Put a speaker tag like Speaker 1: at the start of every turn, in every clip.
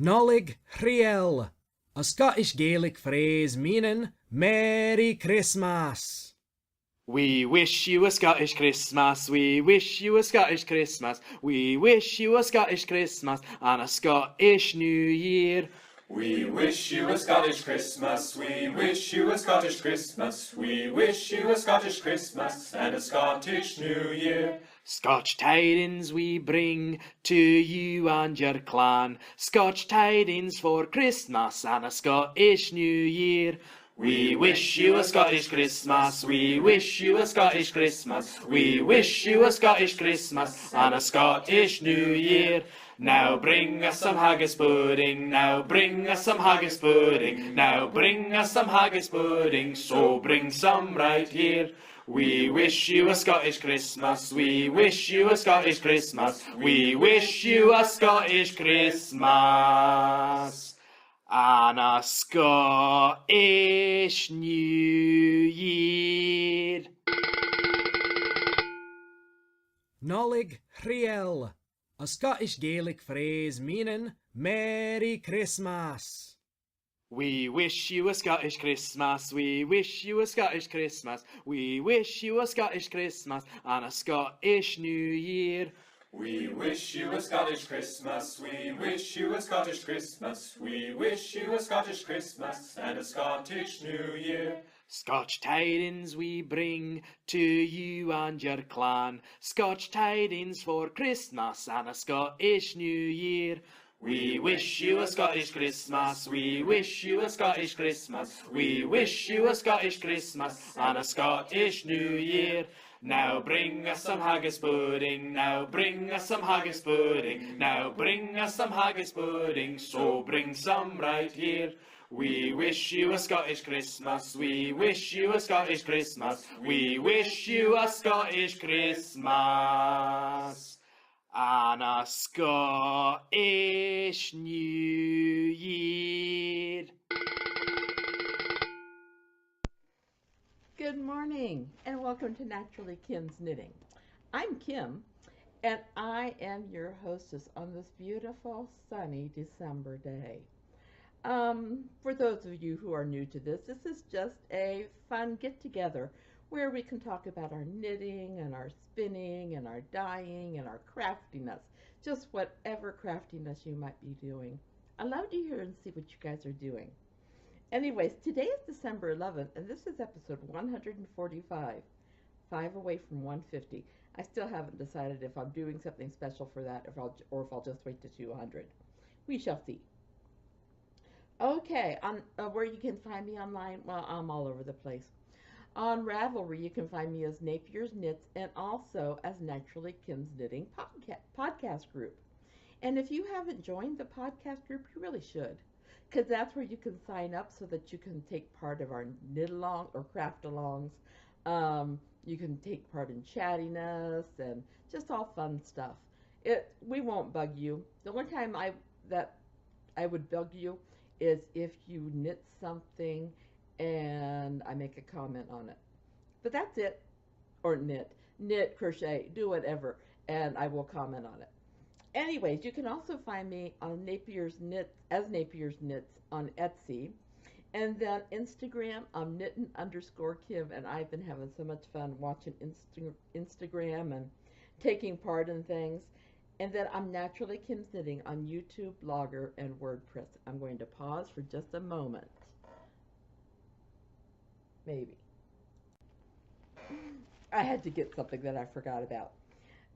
Speaker 1: Nollaig Riel, a Scottish Gaelic phrase meaning Merry Christmas.
Speaker 2: We wish you a Scottish Christmas, we wish you a Scottish Christmas, we wish you a Scottish Christmas and a Scottish New Year.
Speaker 3: We wish you a Scottish Christmas, we wish you a Scottish Christmas, we wish you a Scottish Christmas and a Scottish New Year.
Speaker 2: Scotch tidings we bring to you and your clan, Scotch tidings for Christmas and a Scottish New Year. We wish you a Scottish Christmas, we wish you a Scottish Christmas, we wish you a Scottish Christmas and a Scottish New Year. Now bring us some haggis pudding, now bring us some haggis pudding, now bring us some haggis pudding, so bring some right here. We wish you a Scottish Christmas, we wish you a Scottish Christmas, we wish you a Scottish Christmas and a Scottish New Year.
Speaker 1: Nollaig Riel, a Scottish Gaelic phrase meaning Merry Christmas.
Speaker 2: We wish you a Scottish Christmas, we wish you a Scottish Christmas, we wish you a Scottish Christmas and a Scottish New Year.
Speaker 3: We wish you a Scottish Christmas, we wish you a Scottish Christmas, we wish you a Scottish Christmas and a Scottish New Year.
Speaker 2: Scotch tidings we bring to you and your clan, Scotch tidings for Christmas and a Scottish New Year. We wish you a Scottish Christmas, we wish you a Scottish Christmas, we wish you a Scottish Christmas and a Scottish New Year. Now bring us some haggis pudding, now bring us some haggis pudding, now bring us some haggis pudding, so bring some right here. We wish you a Scottish Christmas, we wish you a Scottish Christmas, we wish you a Scottish Christmas and a Scottish New Year.
Speaker 4: Good morning and welcome to Naturally Kim's Knitting. I'm Kim and I am your hostess on this beautiful sunny December day. For those of you who are new to this is just a fun get together where we can talk about our knitting and our spinning and our dyeing and our craftiness, just whatever craftiness you might be doing. I love to hear and see what you guys are doing. Anyways, today is December 11th, and this is episode 145, 5 away from 150. I still haven't decided if I'm doing something special for that or if I'll just wait to 200. We shall see. Okay, on where you can find me online, well, I'm all over the place. On Ravelry, you can find me as Napier's Knits and also as Naturally Kim's Knitting podcast group. And if you haven't joined the podcast group, you really should, because that's where you can sign up so that you can take part of our knit along or craft alongs. You can take part in chattiness and just all fun stuff. We won't bug you. The only time I would bug you is if you knit something and I make a comment on it. But that's it. Or knit, crochet, do whatever, and I will comment on it. Anyways, you can also find me on Napier's Knits as Napier's Knits on Etsy. And then Instagram, I'm knitting_Kim, and I've been having so much fun watching Instagram and taking part in things. And then I'm Naturally Kim's Knitting on YouTube, Blogger, and WordPress. I'm going to pause for just a moment. Maybe. I had to get something that I forgot about.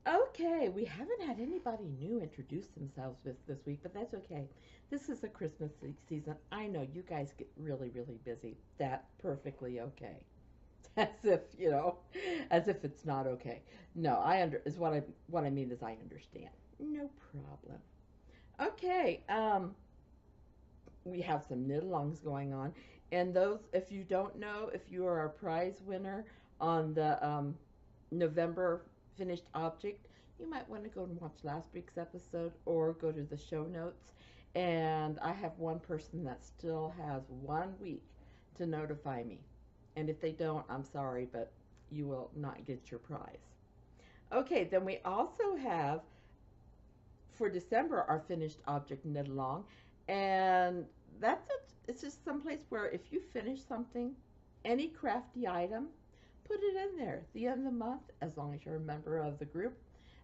Speaker 4: Okay, we haven't had anybody new introduce themselves this week, but that's okay. This is a Christmas season. I know you guys get really, really busy. That's perfectly okay. As if it's not okay. No, what I mean is I understand. No problem. Okay, we have some knit-alongs going on. And those, if you don't know, if you are a prize winner on the November finished object, you might want to go and watch last week's episode or go to the show notes. And I have one person that still has 1 week to notify me. And if they don't, I'm sorry, but you will not get your prize. Okay, then we also have, for December, our finished object knit along. And that's it. It's just someplace where if you finish something, any crafty item, put it in there. At the end of the month, as long as you're a member of the group,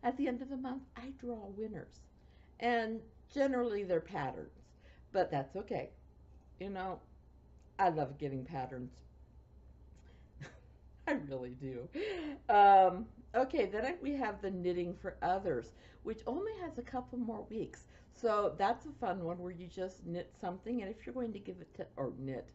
Speaker 4: at the end of the month, I draw winners. And generally they're patterns, but that's okay. You know, I love getting patterns. I really do. Okay, then we have the knitting for others, which only has a couple more weeks. So that's a fun one where you just knit something, and if you're going to give it to, or knit,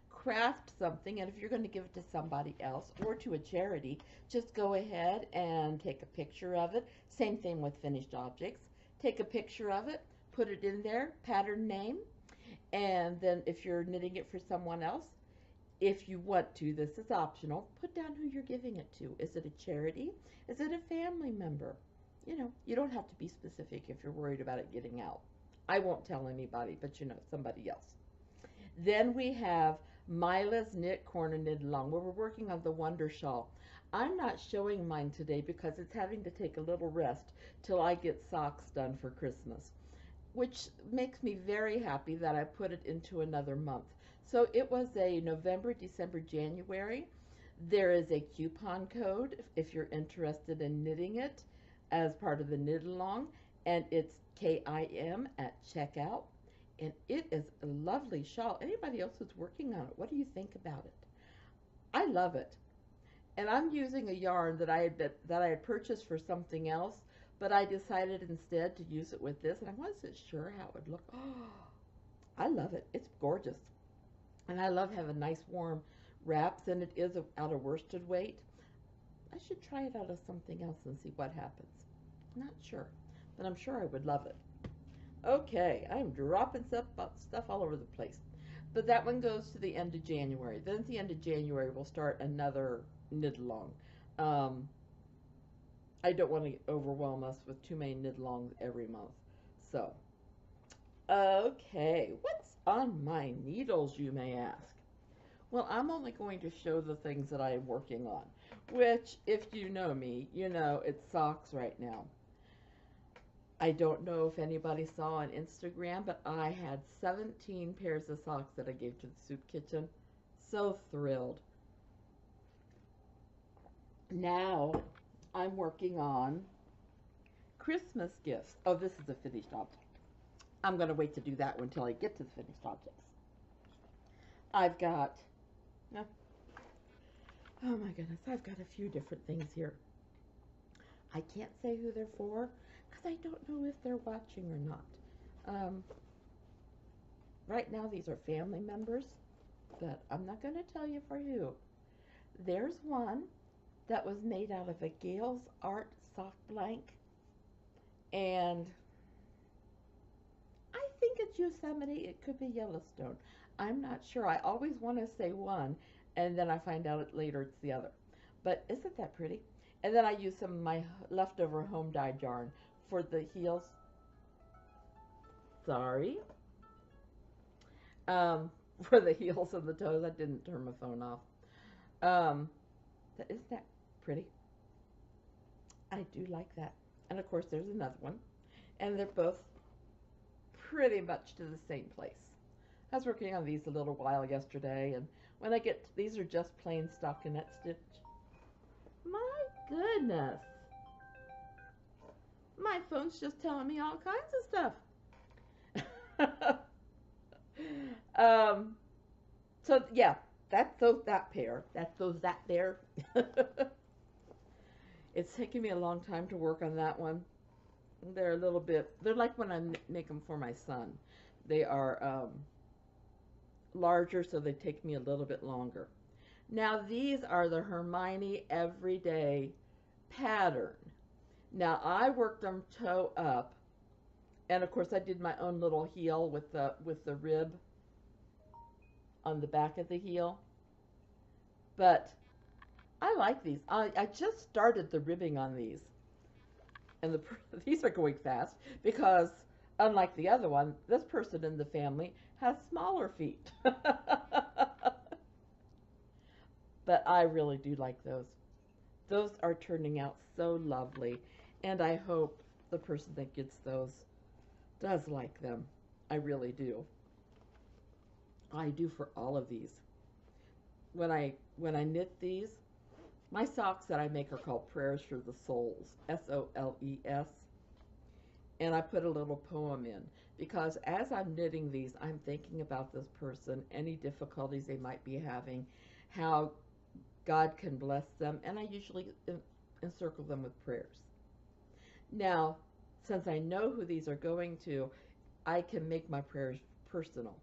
Speaker 4: craft something, and if you're going to give it to somebody else or to a charity, just go ahead and take a picture of it. Same thing with finished objects. Take a picture of it, put it in there, pattern name, and then if you're knitting it for someone else, if you want to, this is optional, put down who you're giving it to. Is it a charity? Is it a family member? You know, you don't have to be specific if you're worried about it getting out. I won't tell anybody, but you know, somebody else. Then we have Mila's Knit Corner Knit Along, where we're working on the Wonder Shawl. I'm not showing mine today because it's having to take a little rest till I get socks done for Christmas, which makes me very happy that I put it into another month. So it was a November, December, January. There is a coupon code if you're interested in knitting it as part of the knit along, and it's KIM at checkout. And it is a lovely shawl. Anybody else who's working on it, what do you think about it? I love it. And I'm using a yarn that I had purchased for something else, but I decided instead to use it with this, and I wasn't sure how it would look. Oh, I love it. It's gorgeous. And I love having nice warm wraps, and it is out of worsted weight. I should try it out of something else and see what happens. I'm not sure, but I'm sure I would love it. Okay, I'm dropping stuff all over the place. But that one goes to the end of January. Then at the end of January, we'll start another knit along. I don't want to overwhelm us with too many knit alongs every month. So, okay, what's on my needles, you may ask? Well, I'm only going to show the things that I am working on, which, if you know me, you know it's socks right now. I don't know if anybody saw on Instagram, but I had 17 pairs of socks that I gave to the soup kitchen. So thrilled. Now I'm working on Christmas gifts. Oh, this is a finished object. I'm going to wait to do that one until I get to the finished objects. I've got, oh my goodness, I've got a few different things here. I can't say who they're for because I don't know if they're watching or not. Right now these are family members, but I'm not going to tell you for who. There's one that was made out of a Gale's Art soft blank, and I think it's Yosemite. It could be Yellowstone. I'm not sure. I always want to say one, and then I find out later it's the other. But isn't that pretty? And then I use some of my leftover home dyed yarn for the heels. Sorry. For the heels and the toes. I didn't turn my phone off. Isn't that pretty? I do like that. And of course there's another one. And they're both pretty much to the same place. I was working on these a little while yesterday, and when I get to, these are just plain stockinette stitch. My goodness. My phone's just telling me all kinds of stuff. So yeah, that's that pair. That's that pair. It's taken me a long time to work on that one. They're a little bit, they're like when I make them for my son. They are larger, so they take me a little bit longer. Now these are the Hermione Everyday pattern. Now I worked them toe up, and of course I did my own little heel with the rib on the back of the heel. But I like these. I just started the ribbing on these, and these are going fast because unlike the other one, this person in the family has smaller feet. But I really do like those. Those are turning out so lovely, and I hope the person that gets those does like them. I really do. I do for all of these. When I knit these, my socks that I make are called Prayers for the Souls, Soles, and I put a little poem in because as I'm knitting these, I'm thinking about this person, any difficulties they might be having, how God can bless them, and I usually encircle them with prayers. Now, since I know who these are going to, I can make my prayers personal.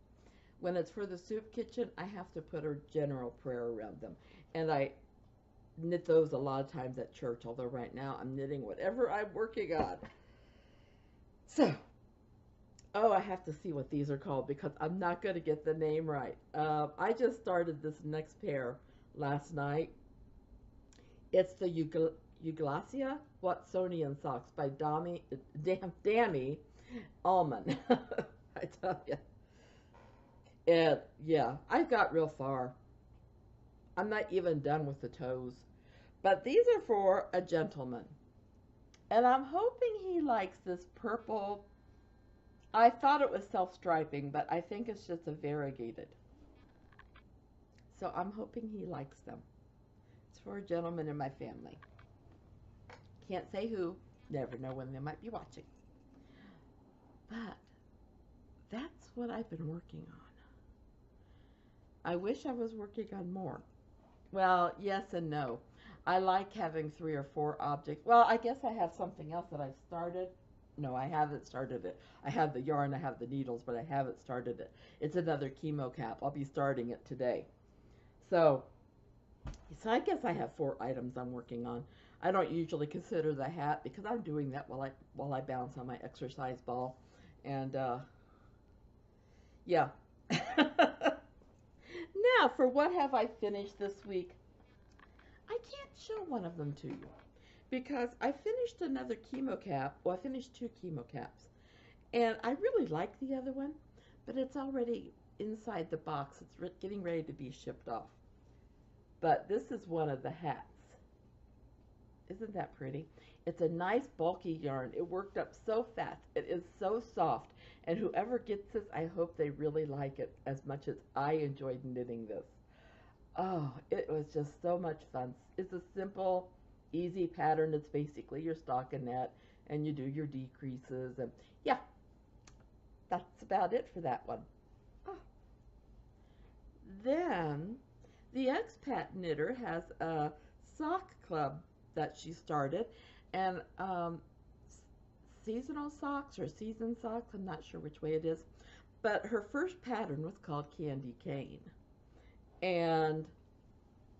Speaker 4: When it's for the soup kitchen, I have to put a general prayer around them, and I knit those a lot of times at church, although right now I'm knitting whatever I'm working on. So, oh, I have to see what these are called because I'm not going to get the name right. I just started this next pair last night. It's the Euglacia Watsonian socks by Dami Allman. I tell you. And yeah, I've got real far. I'm not even done with the toes. But these are for a gentleman. And I'm hoping he likes this purple. I thought it was self-striping, but I think it's just a variegated. So I'm hoping he likes them. It's for a gentleman in my family. Can't say who. Never know when they might be watching. But that's what I've been working on. I wish I was working on more. Well, yes and no. I like having 3 or 4 objects. Well, I guess I have something else that I've started. No, I haven't started it. I have the yarn, I have the needles, but I haven't started it. It's another chemo cap. I'll be starting it today. So I guess I have 4 items I'm working on. I don't usually consider the hat because I'm doing that while I bounce on my exercise ball. And yeah. Now, for what have I finished this week? I can't show one of them to you because I finished another chemo cap. Well, I finished 2 chemo caps. And I really like the other one, but it's already inside the box. It's getting ready to be shipped off. But this is one of the hats. Isn't that pretty? It's a nice bulky yarn. It worked up so fast. It is so soft. And whoever gets this, I hope they really like it as much as I enjoyed knitting this. Oh, it was just so much fun. It's a simple, easy pattern. It's basically your stockinette, and you do your decreases. And yeah, that's about it for that one. Oh. Then, the expat knitter has a sock club that she started, and seasonal socks or season socks, I'm not sure which way it is, but her first pattern was called Candy Cane, and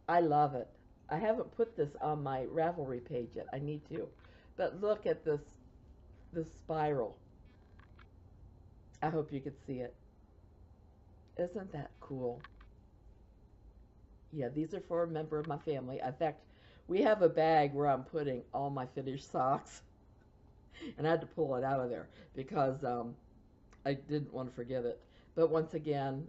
Speaker 4: I love it. I haven't put this on my Ravelry page yet. I need to, but look at this spiral. I hope you could see it. Isn't that cool? Yeah, these are for a member of my family. In fact, we have a bag where I'm putting all my finished socks. And I had to pull it out of there because I didn't want to forget it. But once again,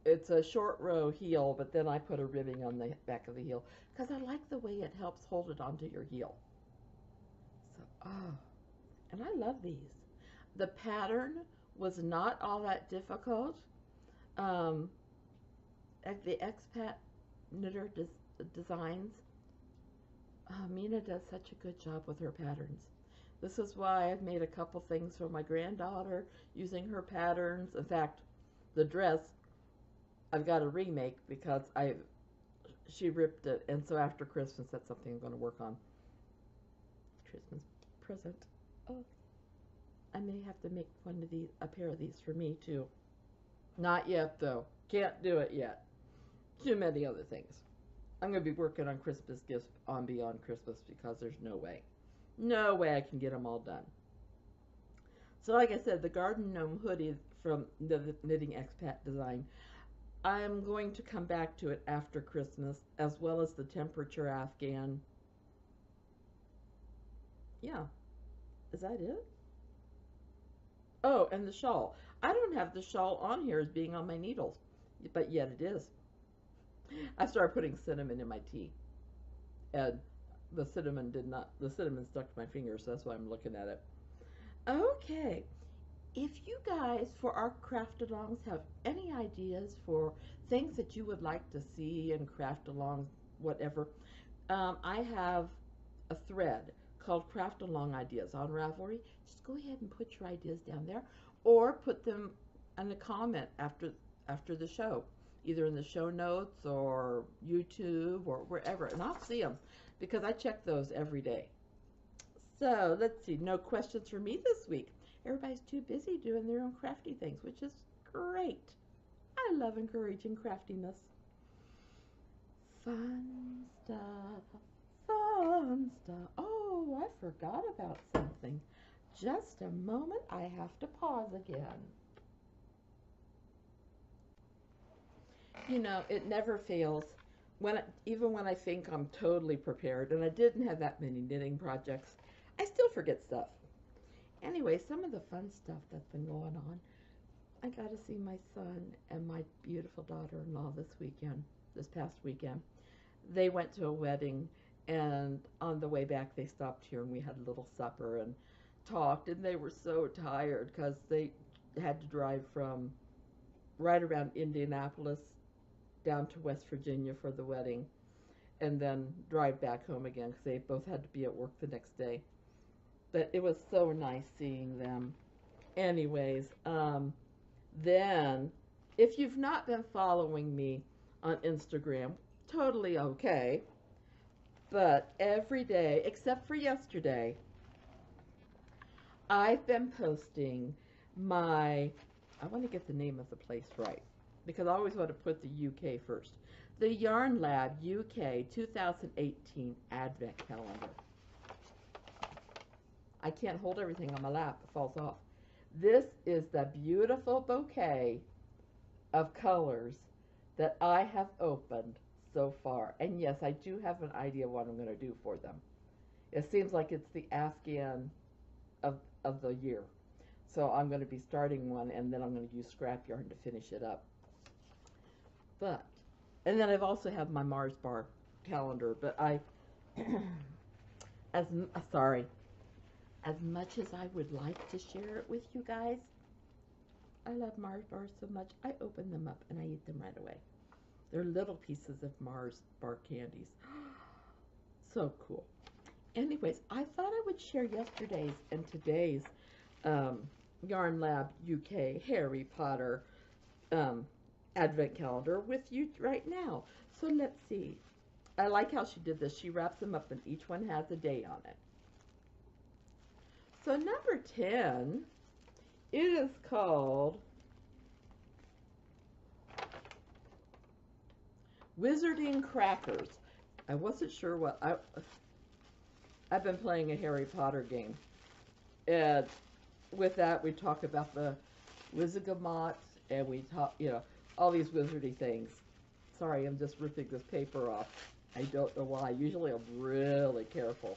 Speaker 4: it's a short row heel, but then I put a ribbing on the back of the heel because I like the way it helps hold it onto your heel. So, oh, and I love these. The pattern was not all that difficult. The expat knitter designs, Mina does such a good job with her patterns. This is why I've made a couple things for my granddaughter using her patterns. In fact, the dress I've got to remake because she ripped it, and so after Christmas that's something I'm going to work on. Christmas present. Oh, I may have to make a pair of these for me too. Not yet though. Can't do it yet. Too many other things. I'm going to be working on Christmas gifts on Beyond Christmas because there's no way. No way I can get them all done. So like I said, the Garden Gnome hoodie from the Knitting Expat Design, I'm going to come back to it after Christmas, as well as the Temperature Afghan. Yeah. Is that it? Oh, and the shawl. I don't have the shawl on here as being on my needles, but yet it is. I started putting cinnamon in my tea, and the cinnamon stuck to my fingers, so that's why I'm looking at it. Okay, If you guys for our craft alongs have any ideas for things that you would like to see in craft alongs, whatever, I have a thread called Craft Along Ideas on Ravelry. Just go ahead and put your ideas down there, or put them in a comment after the show, either in the show notes or YouTube or wherever, and I'll see them because I check those every day. So let's see, no questions for me this week. Everybody's too busy doing their own crafty things, which is great. I love encouraging craftiness. Fun stuff, fun stuff. Oh, I forgot about something. Just a moment, I have to pause again. You know, it never fails. Even when I think I'm totally prepared, and I didn't have that many knitting projects, I still forget stuff. Anyway, some of the fun stuff that's been going on. I got to see my son and my beautiful daughter-in-law this past weekend. They went to a wedding, and on the way back they stopped here and we had a little supper and talked, and they were so tired because they had to drive from right around Indianapolis down to West Virginia for the wedding, and then drive back home again because they both had to be at work the next day. But it was so nice seeing them. Anyways, then if you've not been following me on Instagram, totally okay. But every day, except for yesterday, I've been posting I want to get the name of the place right, because I always want to put the UK first. The Yarn Lab UK 2018 Advent Calendar. I can't hold everything on my lap, it falls off. This is the beautiful bouquet of colors that I have opened so far. And yes, I do have an idea what I'm going to do for them. It seems like it's the Afghan of the year. So I'm going to be starting one, and then I'm going to use scrap yarn to finish it up. And then I've also have my Mars bar calendar, but as much as I would like to share it with you guys, I love Mars bars so much, I open them up and I eat them right away. They're little pieces of Mars bar candies. So cool. Anyways, I thought I would share yesterday's and today's Yarn Lab UK Harry Potter Advent Calendar with you right now. So let's see. I like how she did this. She wraps them up and each one has a day on it. So number 10, it is called Wizarding Crackers. I wasn't sure what I've been playing a Harry Potter game, and with that we talk about the Wizigamots, and we talk, all these wizardy things. Sorry, I'm just ripping this paper off. I don't know why. Usually I'm really careful.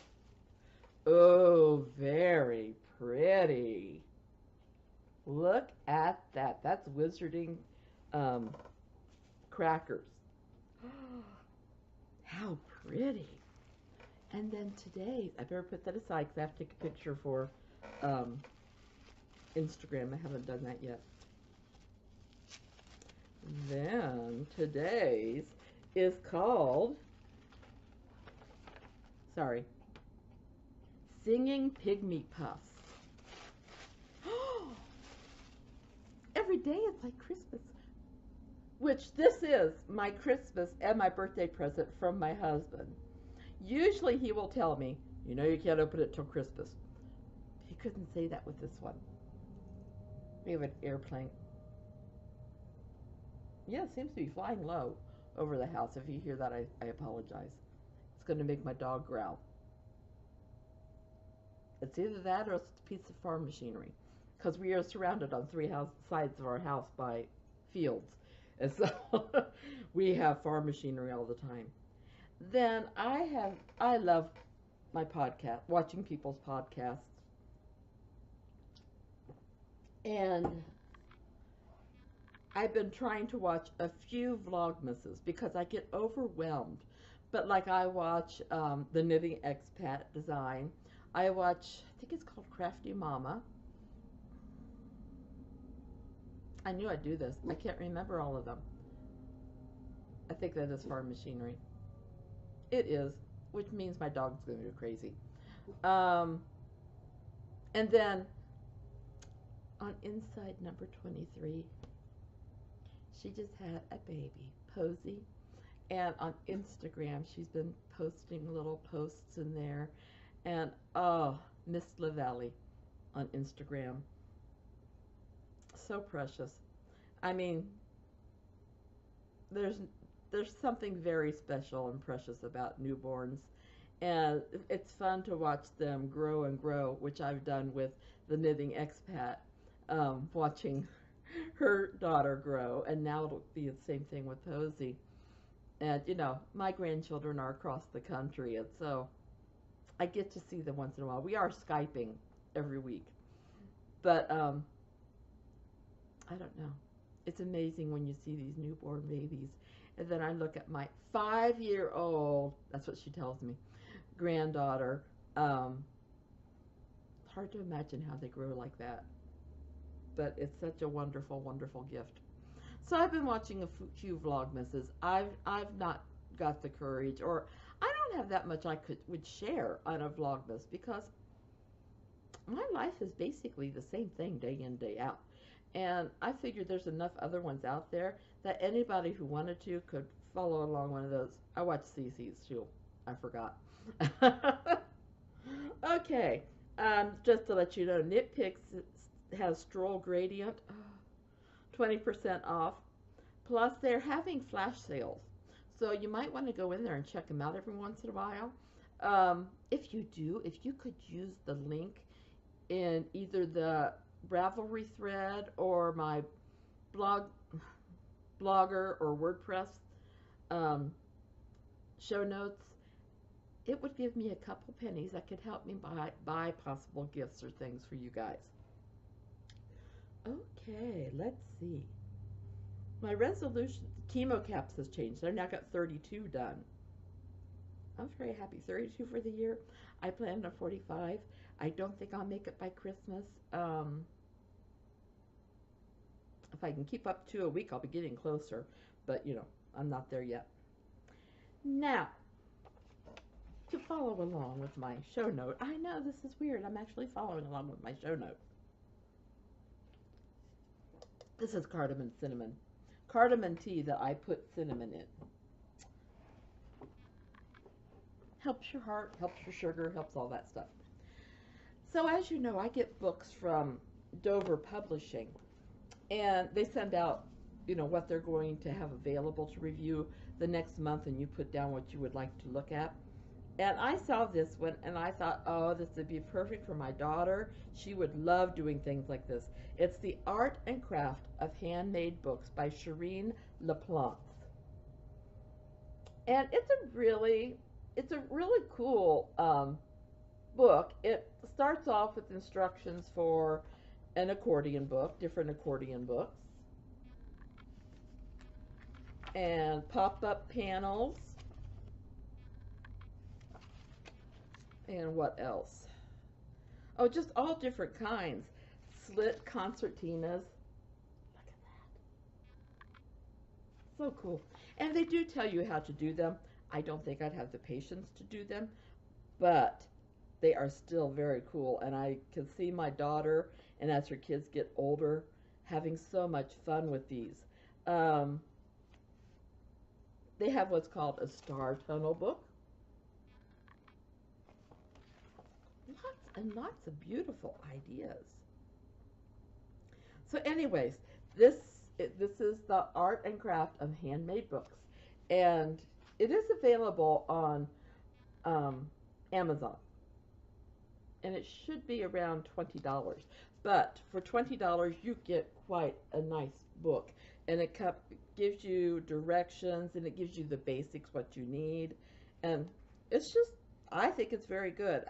Speaker 4: Oh, very pretty. Look at that. That's Wizarding crackers. How pretty. And then today, I better put that aside because I have to take a picture for Instagram. I haven't done that yet. Then today's is called, Singing Pygmy Puffs. Every day it's like Christmas. Which this is my Christmas and my birthday present from my husband. Usually he will tell me, you can't open it till Christmas. He couldn't say that with this one. We have an airplane. Yeah, it seems to be flying low over the house. If you hear that, I apologize. It's going to make my dog growl. It's either that or it's a piece of farm machinery. Because we are surrounded on three sides of our house by fields. And so we have farm machinery all the time. Then I love my podcast, watching people's podcasts. And I've been trying to watch a few Vlogmases because I get overwhelmed. But like I watch the Knitting Expat Design. I watch, I think it's called Crafty Mama. I knew I'd do this. I can't remember all of them. I think that is farm machinery. It is, which means my dog's going to go crazy. Um, and then on inside number 23, she just had a baby, Posey. And on Instagram, she's been posting little posts in there. And oh, Miss LaValley on Instagram. So precious. I mean, there's there's something very special and precious about newborns, and it's fun to watch them grow and grow, which I've done with the knitting expat, watching her daughter grow, and now it'll be the same thing with Posey. And my grandchildren are across the country, and so I get to see them once in a while. We are Skyping every week, but I don't know. It's amazing when you see these newborn babies. And then I look at my 5-year-old, that's what she tells me, granddaughter. Hard to imagine how they grow like that. But it's such a wonderful, wonderful gift. So I've been watching a few Vlogmases. I've not got the courage, or I don't have that much I would share on a Vlogmas, because my life is basically the same thing day in, day out. And I figured there's enough other ones out there that anybody who wanted to could follow along one of those. I watch Cece's too. I forgot. Okay. Just to let you know, Knit Picks has Stroll Gradient, 20% off. Plus, they're having flash sales. So you might want to go in there and check them out every once in a while. If you could use the link in either the Ravelry thread or my blogger or WordPress show notes, it would give me a couple pennies that could help me buy possible gifts or things for you guys. Okay, let's see. My resolution, chemo caps has changed. I've now got 32 done. I'm very happy. 32 for the year. I planned on 45. I don't think I'll make it by Christmas. If I can keep up to a week, I'll be getting closer. But, I'm not there yet. Now, to follow along with my show note. I know this is weird. I'm actually following along with my show note. This is cardamom cinnamon. Cardamom tea that I put cinnamon in. Helps your heart, helps your sugar, helps all that stuff. So as you know, I get books from Dover Publishing, and they send out, what they're going to have available to review the next month, and you put down what you would like to look at. And I saw this one, and I thought, oh, this would be perfect for my daughter. She would love doing things like this. It's The Art and Craft of Handmade Books by Shireen LaPlante. And it's a really cool book. It starts off with instructions for an accordion book, different accordion books, and pop-up panels, and what else? Oh, just all different kinds. Slit concertinas. Look at that. So cool. And they do tell you how to do them. I don't think I'd have the patience to do them, but they are still very cool. And I can see my daughter, and as her kids get older, having so much fun with these. They have what's called a star tunnel book. Lots and lots of beautiful ideas. So anyways, this is the Art and Craft of Handmade Books, and it is available on Amazon, and it should be around $20. But for $20, you get quite a nice book, and it gives you directions, and it gives you the basics, what you need, and it's just, I think it's very good.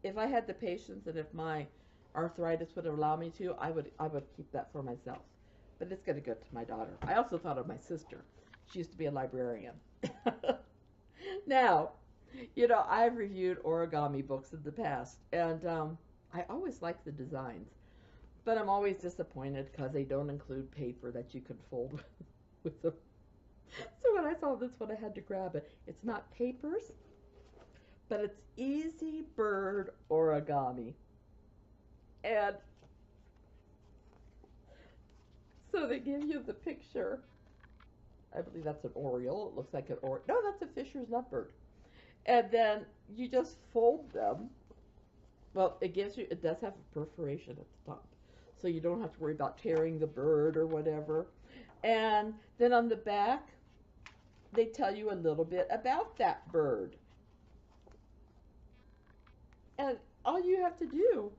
Speaker 4: If I had the patience, and if my arthritis would allow me to, I would keep that for myself. But it's going to go to my daughter. I also thought of my sister. She used to be a librarian. Now, I've reviewed origami books in the past, and I always like the designs. But I'm always disappointed because they don't include paper that you can fold with them. So when I saw this one, I had to grab it. It's not papers, but it's Easy Bird Origami. And so they give you the picture. I believe that's an oriole. It looks like an oriole. No, that's a Fisher's lovebird. And then you just fold them. Well, it does have a perforation at the top. So you don't have to worry about tearing the bird or whatever. And then on the back, they tell you a little bit about that bird. And all you have to do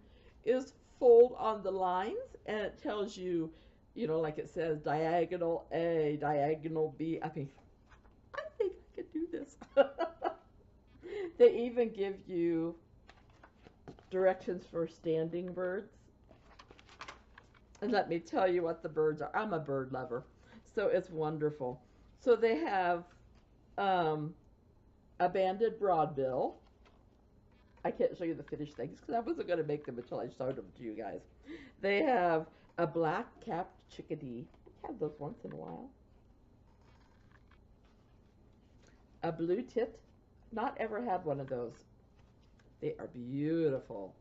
Speaker 4: is fold on the lines, and it tells you, like it says diagonal A, diagonal B. I mean, I think I could do this. They even give you directions for standing birds. And let me tell you what the birds are. I'm a bird lover, so it's wonderful. So they have a banded broadbill. I can't show you the finished things because I wasn't going to make them until I showed them to you guys. They have a black-capped chickadee. I have those once in a while. A blue tit. Not ever had one of those. They are beautiful.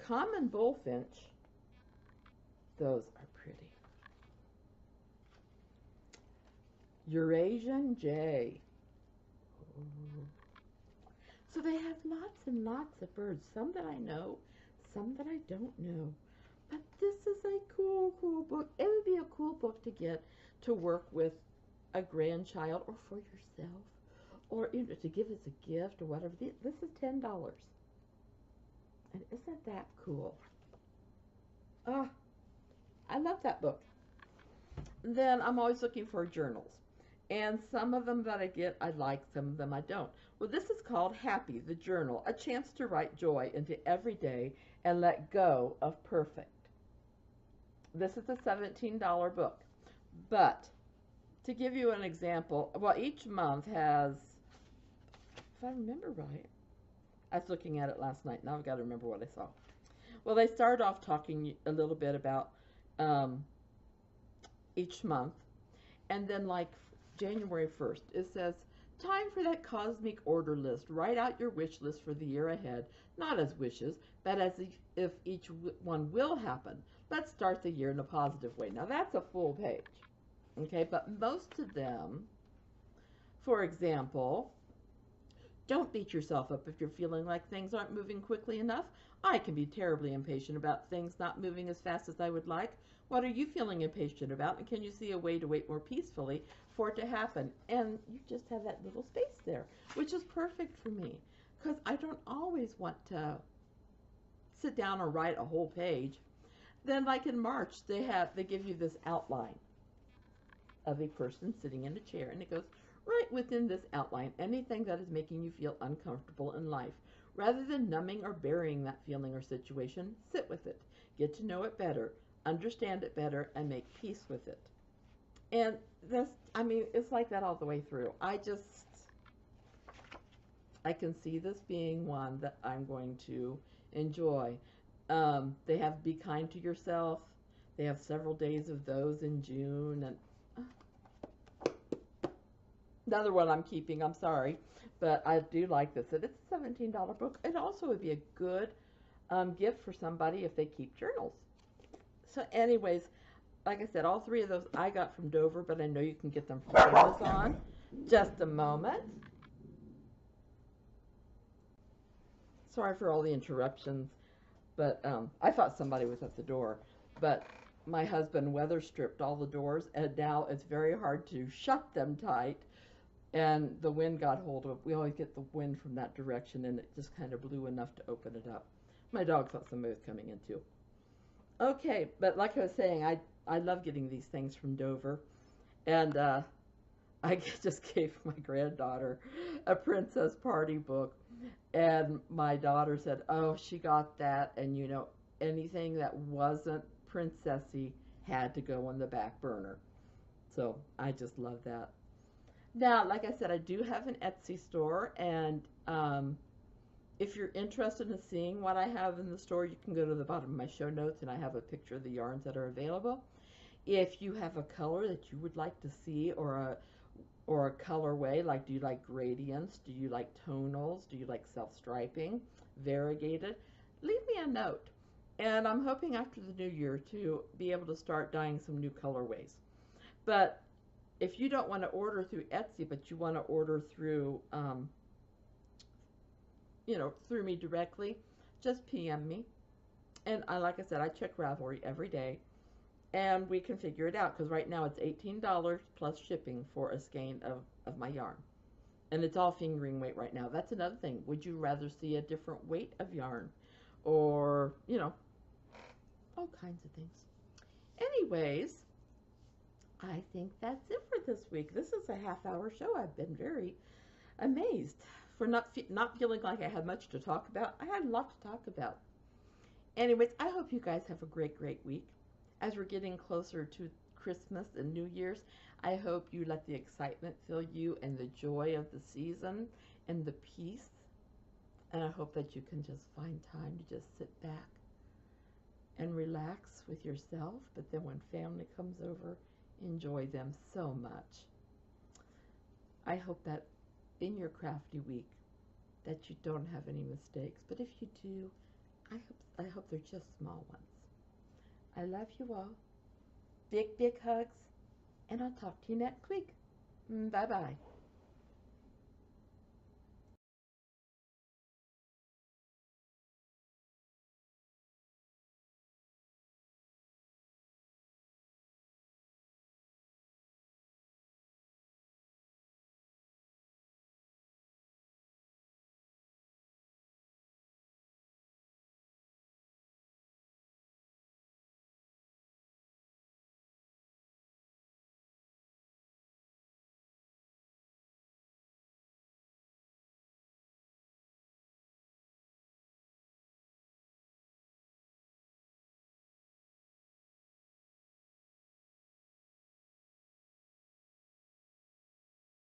Speaker 4: Common bullfinch. Those are pretty. Eurasian jay. Ooh. So they have lots and lots of birds. Some that I know, some that I don't know. But this is a cool, cool book. It would be a cool book to get to work with a grandchild or for yourself, or to give as a gift or whatever. This is $10. And isn't that cool? Ah, I love that book. Then I'm always looking for journals. And some of them that I get, I like. Some of them I don't. Well, this is called Happy, the Journal, a chance to write joy into every day and let go of perfect. This is a $17 book. But to give you an example, well, each month has, if I remember right, I was looking at it last night. Now I've got to remember what I saw. Well, they start off talking a little bit about each month. And then like January 1st, it says, time for that cosmic order list. Write out your wish list for the year ahead, not as wishes, but as if each one will happen. Let's start the year in a positive way. Now that's a full page, okay? But most of them, for example, don't beat yourself up if you're feeling like things aren't moving quickly enough. I can be terribly impatient about things not moving as fast as I would like. What are you feeling impatient about? And can you see a way to wait more peacefully for it to happen? And you just have that little space there, which is perfect for me because I don't always want to sit down and write a whole page. Then like in March, they give you this outline of a person sitting in a chair, and it goes, right within this outline, anything that is making you feel uncomfortable in life. Rather than numbing or burying that feeling or situation, sit with it. Get to know it better, understand it better, and make peace with it. And this, I mean, it's like that all the way through. I can see this being one that I'm going to enjoy. They have Be Kind to Yourself. They have several days of those in June. And another one I'm keeping, I'm sorry. But I do like this. And it's a $17 book. It also would be a good gift for somebody if they keep journals. So anyways, like I said, all three of those I got from Dover, but I know you can get them from Amazon. Just a moment. Sorry for all the interruptions, but I thought somebody was at the door. But my husband weather stripped all the doors, and now it's very hard to shut them tight. And the wind got hold of it. We always get the wind from that direction, and it just kind of blew enough to open it up. My dog thought somebody was coming in too. Okay, but like I was saying, I love getting these things from Dover. And I just gave my granddaughter a Princess Party book. And my daughter said, oh, she got that. And, you know, anything that wasn't princessy had to go on the back burner. So I just love that. Now, like I said, I do have an Etsy store. And If you're interested in seeing what I have in the store, you can go to the bottom of my show notes and I have a picture of the yarns that are available. If you have a color that you would like to see, or a colorway, like do you like gradients, do you like tonals, do you like self-striping, variegated, leave me a note. And I'm hoping after the new year to be able to start dyeing some new colorways. But if you don't want to order through Etsy, but you want to order through, through me directly, just PM me. And like I said, I check Ravelry every day, and we can figure it out, because right now it's $18 plus shipping for a skein of my yarn. And it's all fingering weight right now. That's another thing. Would you rather see a different weight of yarn? Or, all kinds of things. Anyways, I think that's it for this week. This is a half-hour show. I've been very amazed for not feeling like I had much to talk about. I had a lot to talk about. Anyways, I hope you guys have a great, great week. As we're getting closer to Christmas and New Year's, I hope you let the excitement fill you, and the joy of the season and the peace. And I hope that you can just find time to just sit back and relax with yourself. But then when family comes over, enjoy them so much. I hope that in your crafty week that you don't have any mistakes. But if you do, I hope they're just small ones. I love you all. Big, big hugs. And I'll talk to you next week. Bye-bye.